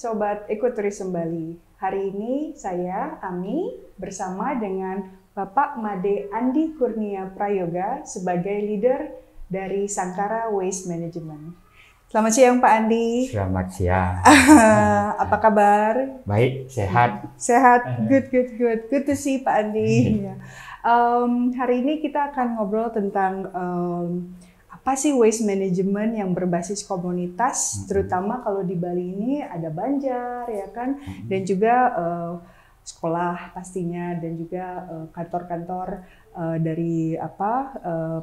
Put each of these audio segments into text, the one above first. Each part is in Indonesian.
Sobat Ekoturism Bali. Hari ini saya, Ami, bersama dengan Bapak Made Andi Kurnia Prayoga sebagai leader dari Sangkara Waste Management. Selamat siang Pak Andi. Selamat siang. Apa kabar? Baik, sehat. Sehat, good to see Pak Andi. Hari ini kita akan ngobrol tentang apa sih waste management yang berbasis komunitas, terutama kalau di Bali ini ada Banjar, ya kan, dan juga sekolah pastinya, dan juga kantor-kantor dari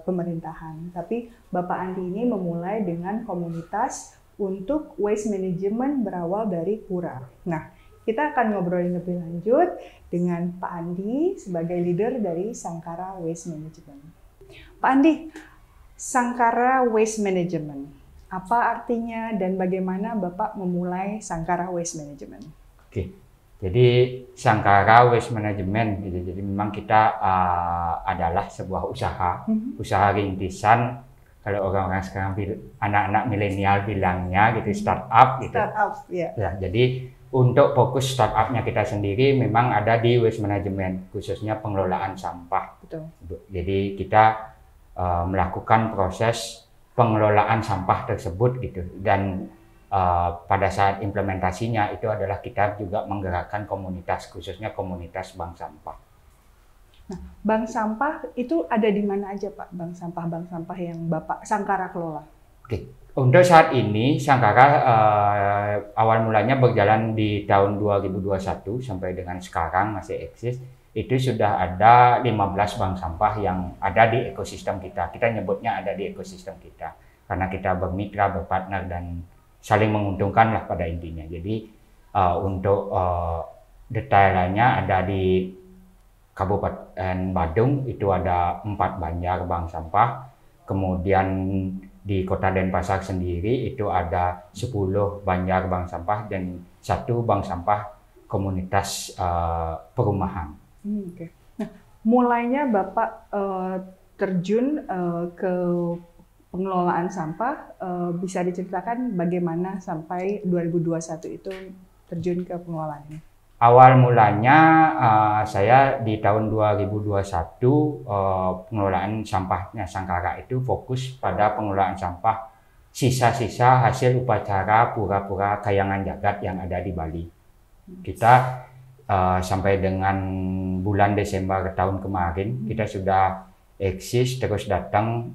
pemerintahan. Tapi Bapak Andi ini memulai dengan komunitas untuk waste management berawal dari pura. Nah, kita akan ngobrolin lebih lanjut dengan Pak Andi sebagai leader dari Sangkara Waste Management. Pak Andi, Sangkara Waste Management, apa artinya dan bagaimana Bapak memulai Sangkara Waste Management? Oke, jadi Sangkara Waste Management, jadi memang kita adalah sebuah usaha rintisan. Kalau orang-orang sekarang, anak-anak milenial bilangnya gitu, startup gitu. Startup, ya. Ya, jadi untuk fokus startupnya kita sendiri memang ada di waste management, khususnya pengelolaan sampah. Betul. Jadi kita melakukan proses pengelolaan sampah tersebut gitu, dan pada saat implementasinya itu adalah kita juga menggerakkan komunitas, khususnya komunitas bank sampah. Nah, bank sampah itu ada di mana aja Pak? Bank sampah yang Bapak Sangkara kelola? Oke, untuk saat ini Sangkara awal mulanya berjalan di tahun 2021 sampai dengan sekarang masih eksis. Itu sudah ada 15 bank sampah yang ada di ekosistem kita. Kita nyebutnya ada di ekosistem kita karena kita bermitra, berpartner, dan saling menguntungkan lah pada intinya. Jadi untuk detailnya ada di Kabupaten Badung itu ada 4 Banjar bank sampah. Kemudian di Kota Denpasar sendiri itu ada 10 Banjar bank sampah dan 1 bank sampah komunitas perumahan. Oke. Nah, mulainya Bapak terjun ke pengelolaan sampah, bisa diceritakan bagaimana sampai 2021 itu terjun ke pengelolaannya? Awal mulanya saya di tahun 2021 pengelolaan sampahnya Sangkara itu fokus pada pengelolaan sampah sisa-sisa hasil upacara pura-pura Kayangan Jagat yang ada di Bali. Kita sampai dengan bulan Desember tahun kemarin kita sudah eksis terus datang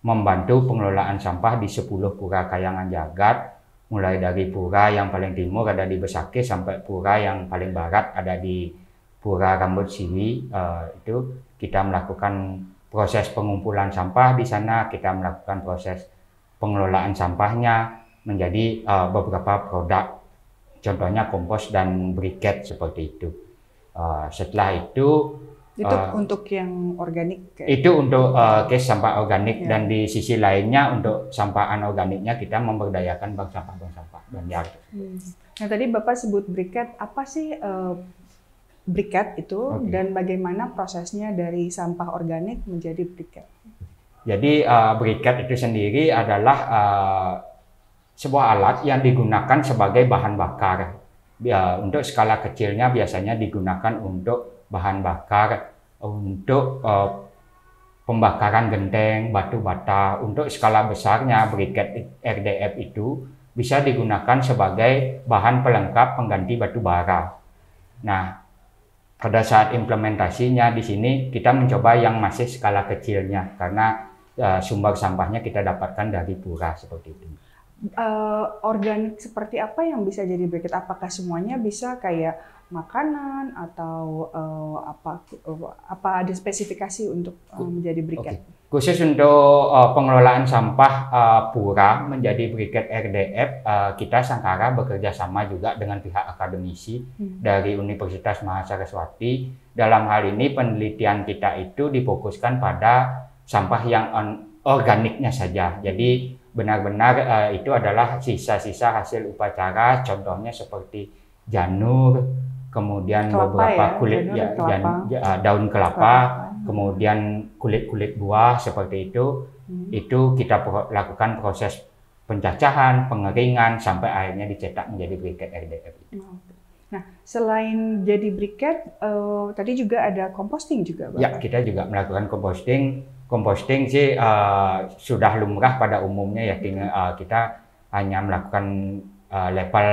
membantu pengelolaan sampah di 10 pura Kayangan Jagat, mulai dari pura yang paling timur ada di Besakih sampai pura yang paling barat ada di Pura Rambut Siwi. Itu kita melakukan proses pengumpulan sampah di sana, kita melakukan proses pengelolaan sampahnya menjadi beberapa produk. Contohnya kompos dan briket seperti itu. Setelah itu untuk yang organik? Itu untuk case sampah organik, ya. Dan di sisi lainnya untuk sampah anorganiknya kita memberdayakan bank sampah Banjar. Nah tadi Bapak sebut briket, apa sih briket itu? Okay. Dan bagaimana prosesnya dari sampah organik menjadi briket? Jadi briket itu sendiri adalah sebuah alat yang digunakan sebagai bahan bakar. Untuk skala kecilnya biasanya digunakan untuk bahan bakar untuk pembakaran genteng, batu bata. Untuk skala besarnya briket RDF itu bisa digunakan sebagai bahan pelengkap pengganti batu bara. Nah, pada saat implementasinya di sini kita mencoba yang masih skala kecilnya karena sumber sampahnya kita dapatkan dari pura seperti itu. Organik seperti apa yang bisa jadi briket? Apakah semuanya bisa kayak makanan atau apa ada spesifikasi untuk menjadi briket? Okay. Khusus untuk pengelolaan sampah pura menjadi briket RDF, kita Sangkara bekerja sama juga dengan pihak akademisi dari Universitas Mahasaraswati. Dalam hal ini penelitian kita itu difokuskan pada sampah yang organiknya saja. Jadi benar-benar itu adalah sisa-sisa hasil upacara, contohnya seperti janur, kemudian kelapa, beberapa kulit daun kelapa, kemudian kulit-kulit buah seperti itu. Itu kita lakukan proses pencacahan, pengeringan, sampai akhirnya dicetak menjadi briket RDF. Nah, selain jadi briket, tadi juga ada composting juga, Bapak? Ya, kita juga melakukan composting. Composting sih sudah lumrah pada umumnya ya. Kita hanya melakukan level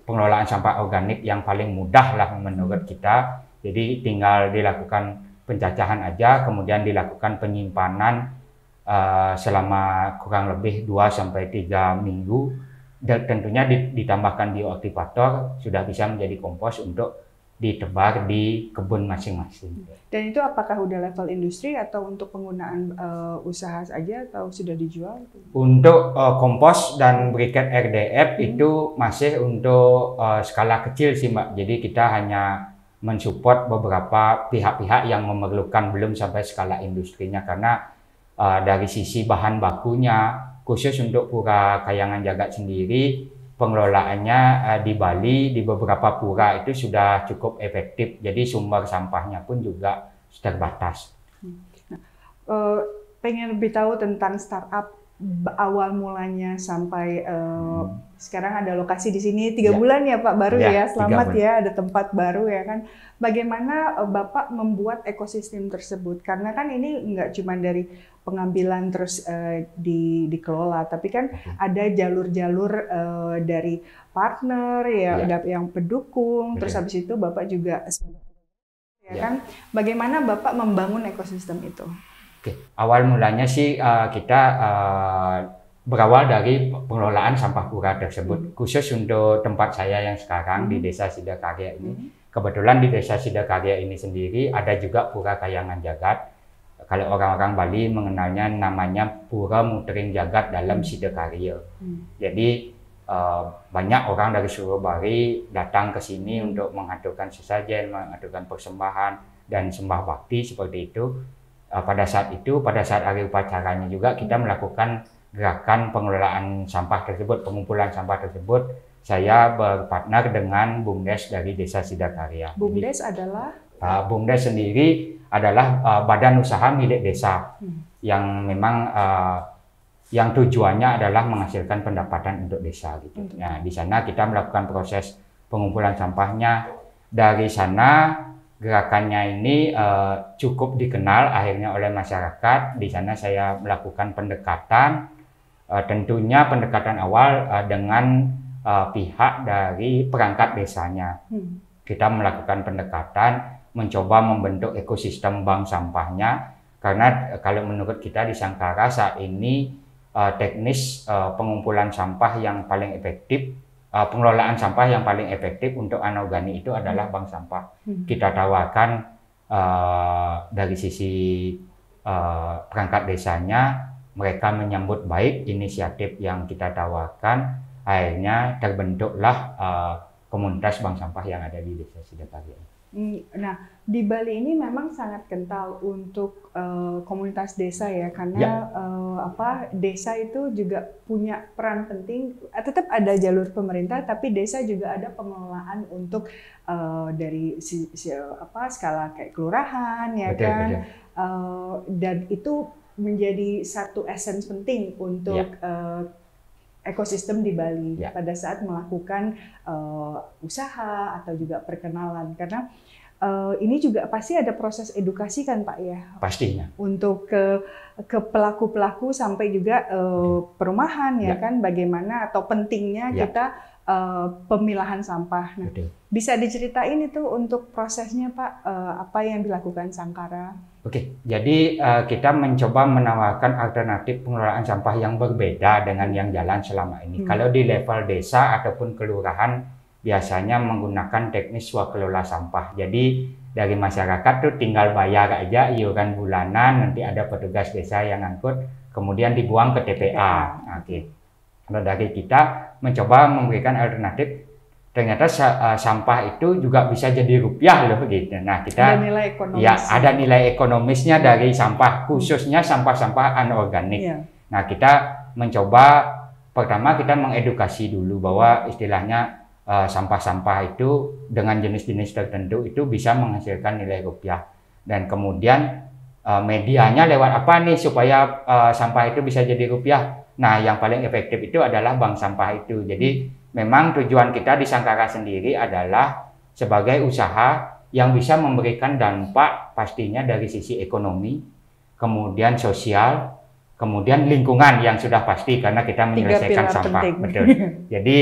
pengelolaan sampah organik yang paling mudah lah menurut kita. Jadi tinggal dilakukan pencacahan aja, kemudian dilakukan penyimpanan selama kurang lebih 2-3 minggu. Dan tentunya ditambahkan bioaktivator, sudah bisa menjadi kompos untuk ditebar di kebun masing-masing. Dan itu apakah udah level industri atau untuk penggunaan usaha saja atau sudah dijual? Untuk kompos dan briket RDF itu masih untuk skala kecil sih, Mbak. Jadi kita hanya mensupport beberapa pihak-pihak yang memerlukan, belum sampai skala industrinya, karena dari sisi bahan bakunya, khusus untuk Pura Kahyangan Jagat sendiri, pengelolaannya di Bali, di beberapa pura itu sudah cukup efektif. Jadi sumber sampahnya pun juga terbatas. Pengen lebih tahu tentang startup awal mulanya sampai sekarang ada lokasi di sini 3 bulan ya Pak, baru ya, selamat ya, ada tempat baru ya kan. Bagaimana Bapak membuat ekosistem tersebut? Karena kan ini nggak cuma dari pengambilan terus dikelola, tapi kan ada jalur-jalur dari partner ya, yang pendukung, terus habis itu Bapak juga ya kan. Bagaimana Bapak membangun ekosistem itu? Oke, awal mulanya sih kita berawal dari pengelolaan sampah pura tersebut, khusus untuk tempat saya yang sekarang di Desa Sidakarya ini. Kebetulan di Desa Sidakarya ini sendiri ada juga Pura Kahyangan Jagat. Kalau orang-orang Bali mengenalnya namanya Pura Mutering Jagat dalam Sidakarya. Jadi banyak orang dari seluruh Bali datang ke sini untuk mengaturkan sesajen, mengaturkan persembahan dan sembah bakti seperti itu. Pada saat hari upacaranya juga kita melakukan gerakan pengelolaan sampah tersebut, pengumpulan sampah tersebut. Saya berpartner dengan BUMDes dari Desa Sidakarya. BUMDes adalah? BUMDes sendiri adalah badan usaha milik desa yang memang yang tujuannya adalah menghasilkan pendapatan untuk desa gitu. Nah, di sana kita melakukan proses pengumpulan sampahnya. Dari sana gerakannya ini cukup dikenal akhirnya oleh masyarakat. Di sana saya melakukan pendekatan, tentunya pendekatan awal dengan pihak dari perangkat desanya. Kita melakukan pendekatan, mencoba membentuk ekosistem bank sampahnya, karena kalau menurut kita di Sangkara saat ini teknis pengumpulan sampah yang paling efektif, pengelolaan sampah yang paling efektif untuk anorganik itu adalah bank sampah. Kita tawarkan dari sisi perangkat desanya, mereka menyambut baik inisiatif yang kita tawarkan. Akhirnya terbentuklah komunitas bank sampah yang ada di Desa Sidakarya. Nah, di Bali ini memang sangat kental untuk komunitas desa ya, karena desa itu juga punya peran penting. Tetap ada jalur pemerintah, tapi desa juga ada pengelolaan untuk dari skala kayak kelurahan ya, betul, kan. Betul. Dan itu menjadi satu essence penting untuk ekosistem di Bali pada saat melakukan usaha atau juga perkenalan, karena ini juga pasti ada proses edukasi kan Pak ya? Pastinya. Untuk ke pelaku-pelaku sampai juga perumahan ya kan, bagaimana atau pentingnya kita pemilahan sampah. Nah, bisa diceritain itu untuk prosesnya Pak, apa yang dilakukan Sangkara? Oke, jadi kita mencoba menawarkan alternatif pengelolaan sampah yang berbeda dengan yang jalan selama ini. Kalau di level desa ataupun kelurahan biasanya menggunakan teknik swakelola sampah. Jadi dari masyarakat tuh tinggal bayar aja iuran bulanan, nanti ada petugas desa yang ngangkut, kemudian dibuang ke TPA. Oke. Kalau dari kita mencoba memberikan alternatif, ternyata sampah itu juga bisa jadi rupiah loh gitu. Nah, kita ada nilai ekonomis. Ya, ada nilai ekonomisnya dari sampah, khususnya sampah-sampah anorganik. Nah, kita mencoba pertama kita mengedukasi dulu bahwa istilahnya sampah-sampah itu dengan jenis-jenis tertentu itu bisa menghasilkan nilai rupiah. Dan kemudian medianya lewat apa nih supaya sampah itu bisa jadi rupiah? Nah, yang paling efektif itu adalah bank sampah itu. Jadi memang tujuan kita di Sangkara sendiri adalah sebagai usaha yang bisa memberikan dampak pastinya dari sisi ekonomi, kemudian sosial, kemudian lingkungan yang sudah pasti karena kita menyelesaikan sampah. Penting. Betul. Jadi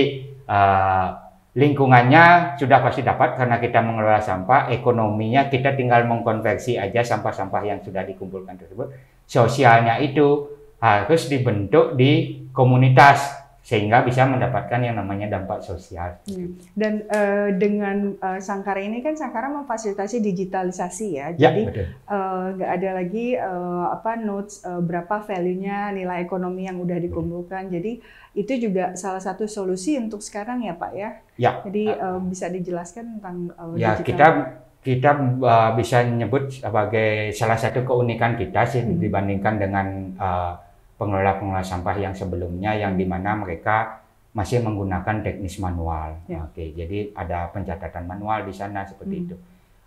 lingkungannya sudah pasti dapat karena kita mengelola sampah, ekonominya kita tinggal mengkonversi aja sampah-sampah yang sudah dikumpulkan tersebut. Sosialnya itu harus dibentuk di komunitas sehingga bisa mendapatkan yang namanya dampak sosial. Dan dengan Sangkara ini kan Sangkara memfasilitasi digitalisasi ya, Ya, jadi nggak ada lagi notes berapa value-nya, nilai ekonomi yang udah dikumpulkan. Jadi itu juga salah satu solusi untuk sekarang ya Pak ya. Ya. Jadi bisa dijelaskan tentang ya digital. kita bisa nyebut sebagai salah satu keunikan kita sih dibandingkan dengan pengelola sampah yang sebelumnya yang dimana mereka masih menggunakan teknis manual. Ya. Oke, jadi ada pencatatan manual di sana seperti itu.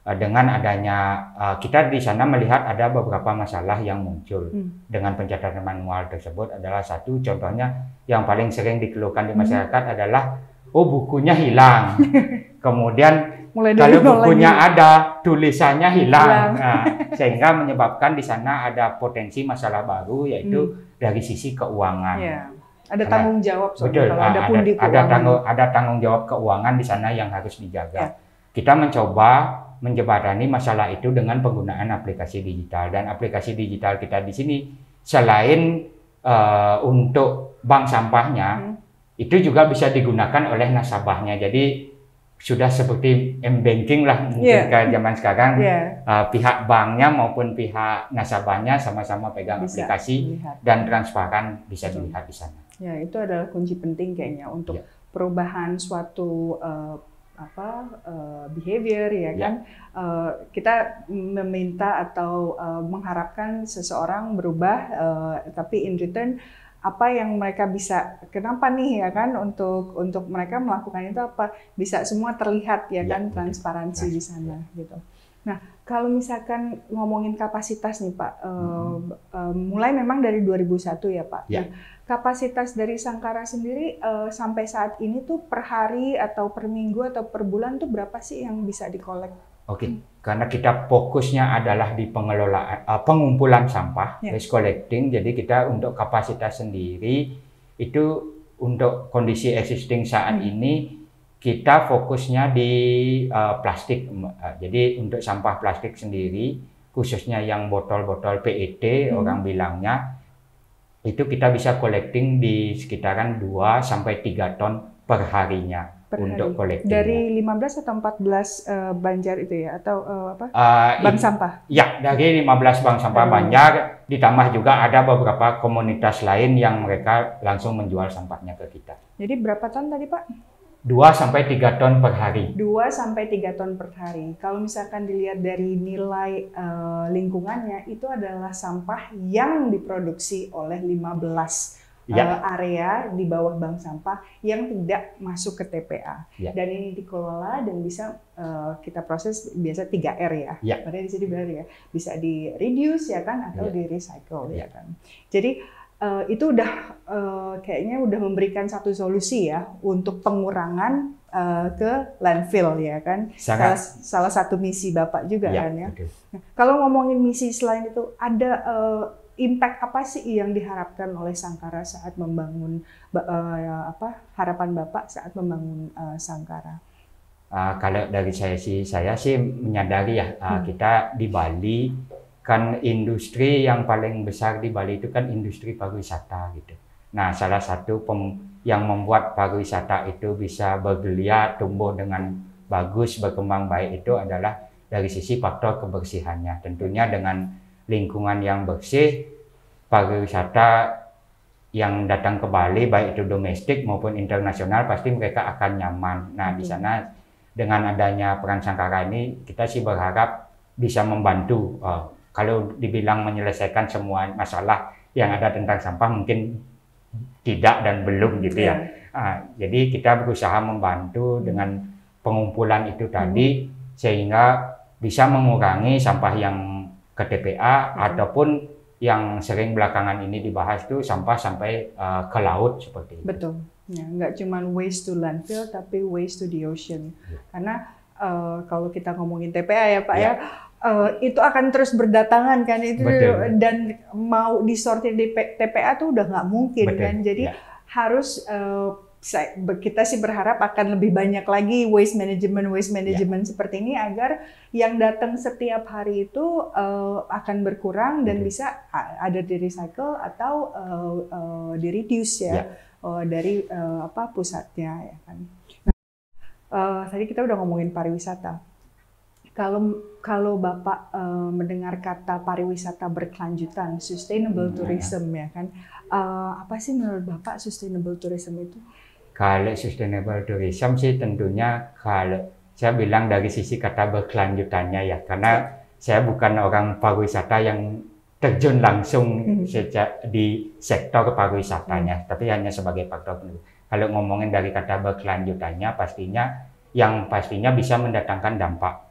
Dengan adanya kita di sana melihat ada beberapa masalah yang muncul dengan pencatatan manual tersebut adalah satu contohnya yang paling sering dikeluhkan di masyarakat adalah bukunya hilang. Kemudian kalau bukunya ada, tulisannya hilang. Nah, sehingga menyebabkan di sana ada potensi masalah baru, yaitu dari sisi keuangan. Ya. Ada tanggung jawab betul, kalau ada pundi keuangan. Ada tanggung jawab keuangan di sana yang harus dijaga. Ya. Kita mencoba menjembatani masalah itu dengan penggunaan aplikasi digital. Dan aplikasi digital kita di sini, selain untuk bank sampahnya, itu juga bisa digunakan oleh nasabahnya. Jadi sudah seperti m-banking lah mungkin ke zaman sekarang, pihak banknya maupun pihak nasabahnya sama-sama pegang bisa aplikasi lihat. Dan transparan bisa dilihat di sana. Ya, itu adalah kunci penting kayaknya untuk perubahan suatu behavior ya kan. Kita meminta atau mengharapkan seseorang berubah, tapi in return apa yang mereka bisa, kenapa nih ya kan untuk mereka melakukan itu apa, bisa semua terlihat ya kan, transparansi di sana gitu. Nah, kalau misalkan ngomongin kapasitas nih Pak, mulai memang dari 2001 ya Pak. Nah, kapasitas dari Sangkara sendiri sampai saat ini tuh per hari atau per minggu atau per bulan tuh berapa sih yang bisa dikolek? Oke, karena kita fokusnya adalah di pengelolaan, pengumpulan sampah, waste collecting. Jadi kita untuk kapasitas sendiri itu untuk kondisi existing saat ini kita fokusnya di plastik. Jadi untuk sampah plastik sendiri, khususnya yang botol-botol PET orang bilangnya, itu kita bisa collecting di sekitaran 2 sampai 3 ton per harinya. Untuk collecting. Dari 15 atau 14 Banjar itu ya, atau bank sampah? Ya, dari 15 bank sampah Banjar, ditambah juga ada beberapa komunitas lain yang mereka langsung menjual sampahnya ke kita. Jadi berapa ton tadi Pak? 2 sampai 3 ton per hari. 2 sampai 3 ton per hari. Kalau misalkan dilihat dari nilai lingkungannya, itu adalah sampah yang diproduksi oleh 15 area di bawah bank sampah yang tidak masuk ke TPA. Dan ini dikelola dan bisa kita proses biasa 3R ya. Padahal di sini benar ya, bisa di reduce ya kan, atau di recycle ya kan. Jadi itu udah kayaknya udah memberikan satu solusi ya untuk pengurangan ke landfill ya kan. Salah satu misi Bapak juga kan ya. Nah, kalau ngomongin misi selain itu, ada impact apa sih yang diharapkan oleh Sangkara saat membangun harapan Bapak saat membangun Sangkara? Kalau dari saya sih menyadari ya, kita di Bali kan industri yang paling besar di Bali itu kan industri pariwisata gitu. Nah, salah satu yang membuat pariwisata itu bisa bergeliat, tumbuh dengan bagus, berkembang baik itu adalah dari sisi faktor kebersihannya. Tentunya dengan lingkungan yang bersih, pariwisata yang datang ke Bali baik itu domestik maupun internasional pasti mereka akan nyaman. Nah, di sana dengan adanya peran Sangkara ini kita sih berharap bisa membantu. Kalau dibilang menyelesaikan semua masalah yang ada tentang sampah mungkin tidak dan belum gitu ya. Jadi kita berusaha membantu dengan pengumpulan itu tadi sehingga bisa mengurangi sampah yang ke TPA ataupun yang sering belakangan ini dibahas tuh sampah sampai ke laut seperti itu. Betul. Ya, nggak cuma waste to landfill, tapi waste to the ocean. Karena kalau kita ngomongin TPA ya Pak ya, itu akan terus berdatangan kan itu. Betul. Dan mau disortir di TPA tuh udah nggak mungkin. Betul. Kan. Jadi harus kita sih berharap akan lebih banyak lagi waste management seperti ini agar yang datang setiap hari itu akan berkurang dan bisa ada di recycle atau di reduce ya dari pusatnya ya kan. Nah, tadi kita udah ngomongin pariwisata. Kalau Bapak mendengar kata pariwisata berkelanjutan, sustainable tourism ya kan, apa sih menurut Bapak sustainable tourism itu? Kalau sustainable tourism sih tentunya kalau saya bilang dari sisi kata berkelanjutannya ya, karena saya bukan orang pariwisata yang terjun langsung di sektor pariwisatanya, tapi hanya sebagai faktor pendukung. Kalau ngomongin dari kata berkelanjutannya, pastinya bisa mendatangkan dampak.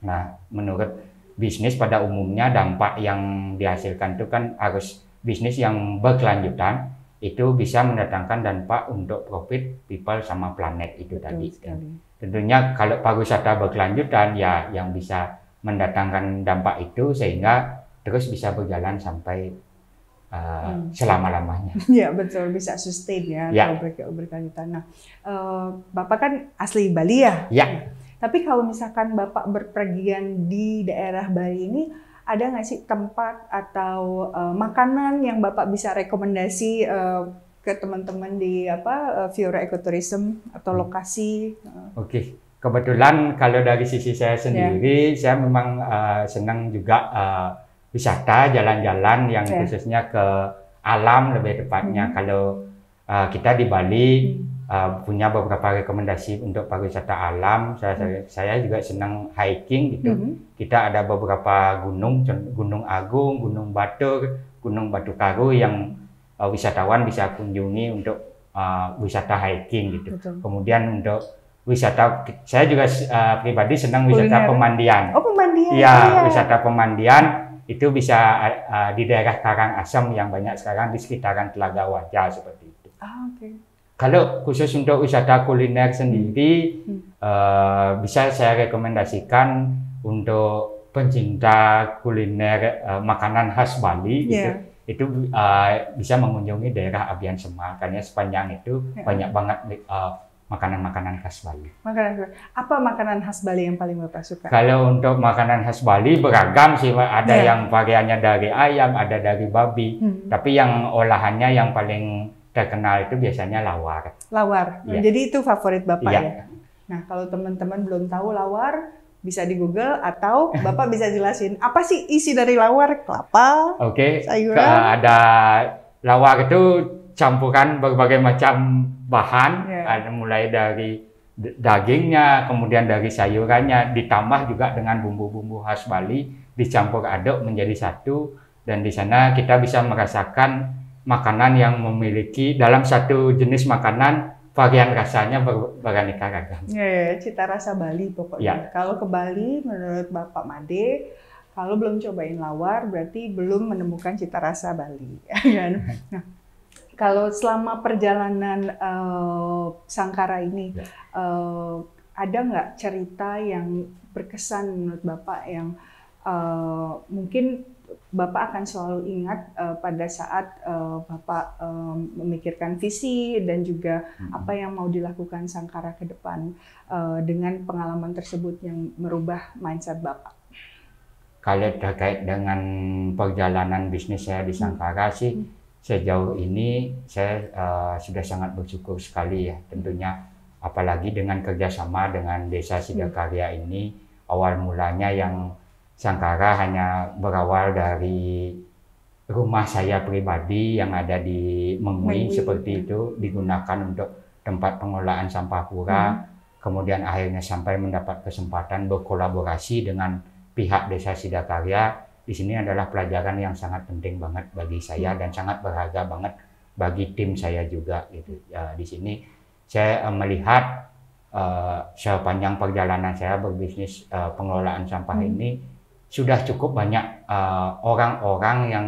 Nah, menurut bisnis pada umumnya dampak yang dihasilkan itu kan harus bisnis yang berkelanjutan. Itu bisa mendatangkan dampak untuk profit, people, sama planet itu. Betul tadi. Sekali. Tentunya kalau pariwisata berkelanjutan ya yang bisa mendatangkan dampak itu sehingga terus bisa berjalan sampai selama-lamanya. Ya betul, bisa sustain ya. Kalau berkelanjutan. Nah, Bapak kan asli Bali ya? Ya. Tapi kalau misalkan Bapak berpergian di daerah Bali ini, ada nggak sih tempat atau makanan yang Bapak bisa rekomendasi ke teman-teman di Fiora Ecotourism atau lokasi? Oke, kebetulan kalau dari sisi saya sendiri, saya memang senang juga wisata, jalan-jalan yang khususnya ke alam lebih tepatnya. Kalau kita di Bali punya beberapa rekomendasi untuk pariwisata alam. Saya juga senang hiking gitu. Kita ada beberapa gunung, Gunung Agung, Gunung Batur, Gunung Batu Karu yang wisatawan bisa kunjungi untuk wisata hiking gitu. Betul. Kemudian untuk wisata, saya juga pribadi senang wisata pemandian. Oh, pemandian. Ya, wisata pemandian itu bisa di daerah Karangasem yang banyak sekarang di sekitaran Telaga Wajah seperti itu. Oke. Kalau khusus untuk wisata kuliner sendiri, bisa saya rekomendasikan untuk pencinta kuliner makanan khas Bali, itu bisa mengunjungi daerah Abian Semar, karena sepanjang itu banyak banget makanan-makanan khas Bali. Apa makanan khas Bali yang paling Bapak suka? Kalau untuk makanan khas Bali beragam sih, ada yang variannya dari ayam, ada dari babi, tapi yang olahannya yang paling terkenal itu biasanya lawar. Lawar. Ya. Jadi itu favorit Bapak ya. Nah, kalau teman-teman belum tahu lawar, bisa di Google atau Bapak bisa jelasin apa sih isi dari lawar? Kelapa, sayuran. Ada lawar itu campuran berbagai macam bahan, ada mulai dari dagingnya, kemudian dari sayurannya, ditambah juga dengan bumbu-bumbu khas Bali, dicampur aduk menjadi satu, dan di sana kita bisa merasakan makanan yang memiliki dalam satu jenis makanan varian rasanya beraneka ragam. Cita rasa Bali pokoknya. Kalau ke Bali menurut Bapak Made, kalau belum cobain lawar berarti belum menemukan cita rasa Bali. Nah, kalau selama perjalanan Sangkara ini ada nggak cerita yang berkesan menurut Bapak yang mungkin Bapak akan selalu ingat pada saat Bapak memikirkan visi dan juga apa yang mau dilakukan Sangkara ke depan dengan pengalaman tersebut yang merubah mindset Bapak? Kalau terkait dengan perjalanan bisnis saya di Sangkara sih, sejauh ini saya sudah sangat bersyukur sekali ya, tentunya apalagi dengan kerjasama dengan Desa Sidakarya ini. Awal mulanya yang Sangkara hanya berawal dari rumah saya pribadi yang ada di Mengui seperti itu, digunakan untuk tempat pengolahan sampah pura. Kemudian akhirnya sampai mendapat kesempatan berkolaborasi dengan pihak Desa Sidakarya. Di sini adalah pelajaran yang sangat penting banget bagi saya dan sangat berharga banget bagi tim saya juga gitu. Di sini saya melihat sepanjang perjalanan saya berbisnis pengelolaan sampah ini sudah cukup banyak orang-orang yang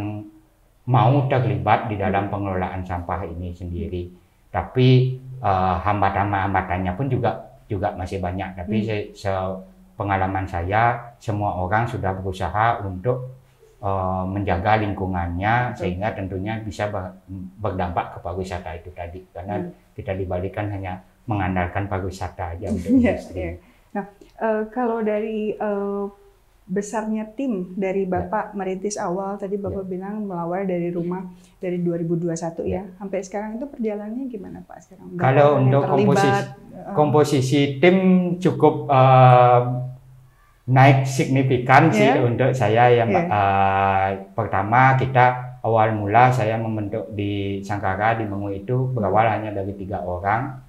mau terlibat di dalam pengelolaan sampah ini sendiri. Tapi hambatan-hambatannya pun juga masih banyak. Tapi pengalaman saya, semua orang sudah berusaha untuk menjaga lingkungannya sehingga tentunya bisa berdampak ke pariwisata itu tadi. Karena kita di Bali kan hanya mengandalkan pariwisata aja untuk industri. Nah, kalau dari besarnya tim dari Bapak merintis awal, tadi Bapak bilang melawar dari rumah dari 2021 ya, sampai sekarang itu perjalanannya gimana Pak sekarang? Kalau untuk komposisi tim cukup naik signifikan sih untuk saya ya Mbak. Pertama kita awal mula saya membentuk di Sangkara di Mengu itu berawal hanya dari 3 orang.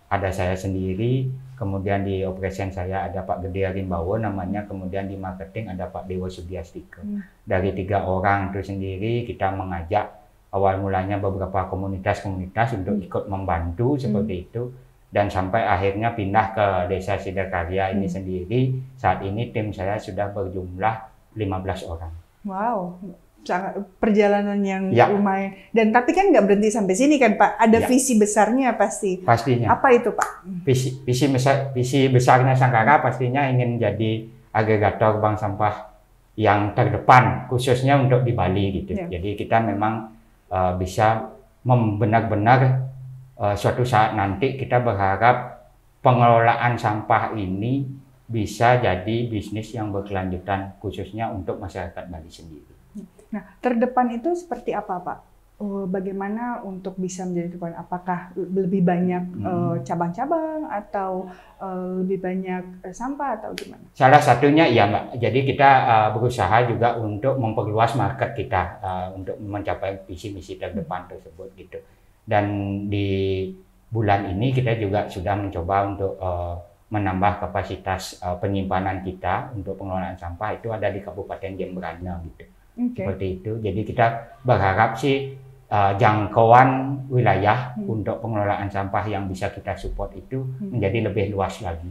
Ada saya sendiri, kemudian di operation saya ada Pak Gede Rimbawo namanya, kemudian di marketing ada Pak Dewa Sudiastiko. Dari 3 orang itu sendiri kita mengajak awal mulanya beberapa komunitas-komunitas untuk ikut membantu seperti itu. Dan sampai akhirnya pindah ke Desa Sidakarya ini sendiri. Saat ini tim saya sudah berjumlah 15 orang. Wow, sangat perjalanan yang lumayan. Dan tapi kan nggak berhenti sampai sini kan Pak? Ada visi besarnya pasti. Pastinya. Apa itu Pak? Visi besarnya Sangkara pastinya ingin jadi agregator bank sampah yang terdepan, khususnya untuk di Bali gitu. Jadi kita memang bisa benar-benar suatu saat nanti kita berharap pengelolaan sampah ini bisa jadi bisnis yang berkelanjutan khususnya untuk masyarakat Bali sendiri. Nah, terdepan itu seperti apa Pak? Bagaimana untuk bisa menjadi terdepan? Apakah lebih banyak cabang-cabang atau lebih banyak sampah atau gimana? Salah satunya ya Mbak. Jadi kita berusaha juga untuk memperluas market kita untuk mencapai visi misi terdepan tersebut gitu. Dan di bulan ini kita juga sudah mencoba untuk menambah kapasitas penyimpanan kita untuk pengelolaan sampah itu ada di Kabupaten Jembrana gitu. Seperti itu. Jadi kita berharap sih jangkauan wilayah untuk pengelolaan sampah yang bisa kita support itu menjadi lebih luas lagi.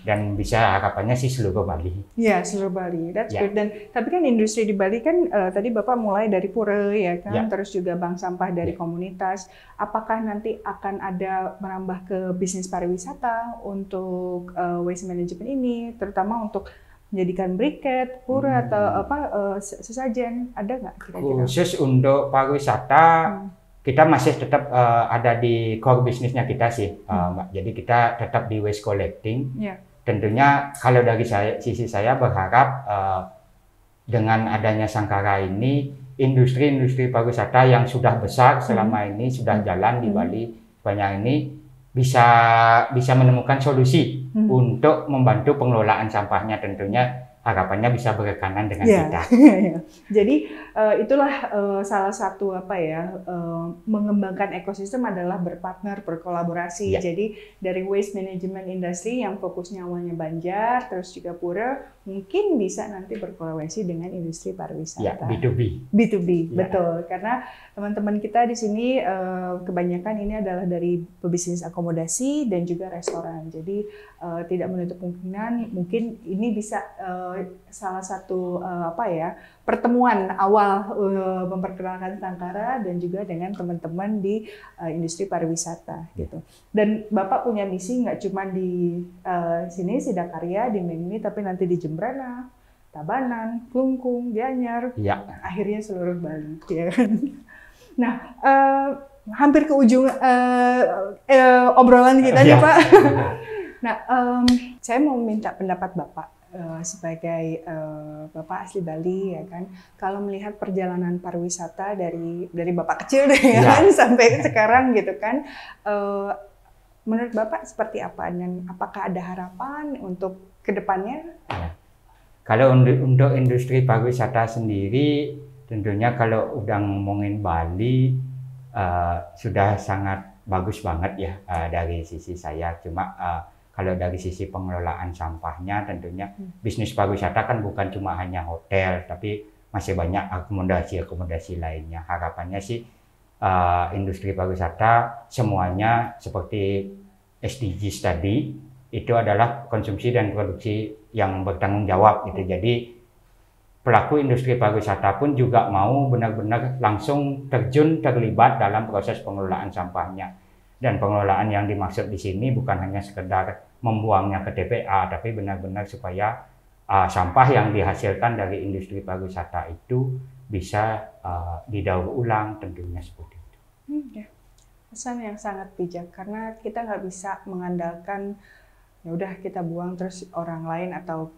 Dan bisa harapannya sih seluruh Bali. Ya, seluruh Bali. That's good. Dan tapi kan industri di Bali kan tadi Bapak mulai dari pura ya kan, terus juga bank sampah dari komunitas. Apakah nanti akan ada merambah ke bisnis pariwisata untuk waste management ini, terutama untuk menjadikan briket, pura atau apa sesajen, ada nggak kira-kira? Khusus untuk pariwisata kita masih tetap ada di core bisnisnya kita sih, Mbak. Jadi kita tetap di waste collecting. Tentunya kalau dari sisi saya berharap dengan adanya Sangkara ini industri-industri pariwisata yang sudah besar selama ini sudah jalan di Bali banyak ini bisa menemukan solusi untuk membantu pengelolaan sampahnya, tentunya harapannya bisa berekanan dengan kita. Jadi itulah salah satu mengembangkan ekosistem adalah berpartner, berkolaborasi. Jadi dari waste management industry yang fokusnya awalnya Banjar, terus juga pura, mungkin bisa nanti berkolaborasi dengan industri pariwisata. B2B, betul. Karena teman-teman kita di sini kebanyakan ini adalah dari pebisnis akomodasi dan juga restoran. Jadi tidak menutup kemungkinan mungkin ini bisa salah satu pertemuan awal memperkenalkan Sangkara dan juga dengan teman-teman di industri pariwisata gitu. Dan Bapak punya misi nggak cuma di sini Sidakarya di Mengi, tapi nanti di Jembrana, Tabanan, Klungkung, Gianyar, akhirnya seluruh Bali. Ya kan? Nah, hampir ke ujung obrolan kita nih Pak. Nah, saya mau minta pendapat Bapak sebagai Bapak asli Bali ya kan. Kalau melihat perjalanan pariwisata dari Bapak kecil deh ya kan sampai sekarang gitu kan. Menurut Bapak seperti apa dan apakah ada harapan untuk kedepannya? Kalau untuk industri pariwisata sendiri, tentunya kalau udah ngomongin Bali sudah sangat bagus banget ya dari sisi saya. Cuma kalau dari sisi pengelolaan sampahnya, tentunya bisnis pariwisata kan bukan cuma hanya hotel, tapi masih banyak akomodasi-akomodasi lainnya. Harapannya sih industri pariwisata semuanya seperti SDGs tadi itu adalah konsumsi dan produksi yang bertanggung jawab gitu. Jadi pelaku industri pariwisata pun juga mau benar-benar langsung terlibat dalam proses pengelolaan sampahnya. Dan pengelolaan yang dimaksud di sini bukan hanya sekedar membuangnya ke TPA, tapi benar-benar supaya sampah yang dihasilkan dari industri pariwisata itu bisa didaur ulang, tentunya seperti itu. Ya. Pesan yang sangat bijak, karena kita nggak bisa mengandalkan ya udah kita buang terus orang lain atau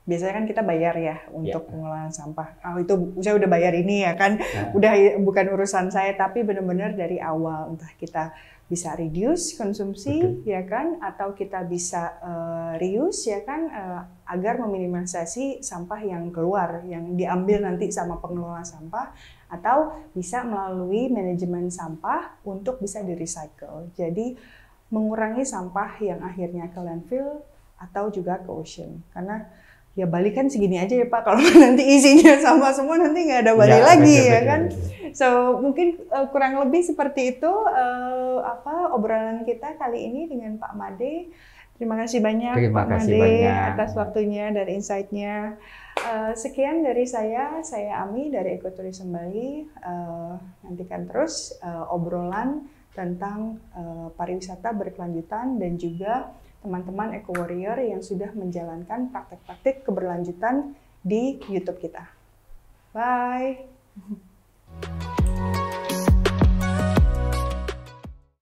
biasanya kan kita bayar ya untuk pengelolaan sampah. Itu saya udah bayar ini ya kan, udah bukan urusan saya, tapi benar-benar dari awal entah kita bisa reduce konsumsi ya kan, atau kita bisa reuse ya kan, agar meminimalisasi sampah yang keluar, yang diambil nanti sama pengelola sampah, atau bisa melalui manajemen sampah untuk bisa di-recycle. Jadi mengurangi sampah yang akhirnya ke landfill atau juga ke ocean, karena ya balik kan segini aja ya Pak, kalau nanti isinya sama semua nanti nggak ada balik lagi ya kan. So mungkin kurang lebih seperti itu obrolan kita kali ini dengan Pak Made. Terima kasih banyak Pak Made atas waktunya dan insight-nya. Sekian dari saya Ami dari Ekoturism Bali. Nantikan terus obrolan tentang pariwisata berkelanjutan dan juga teman-teman Eco Warrior yang sudah menjalankan praktek-praktek keberlanjutan di YouTube kita. Bye!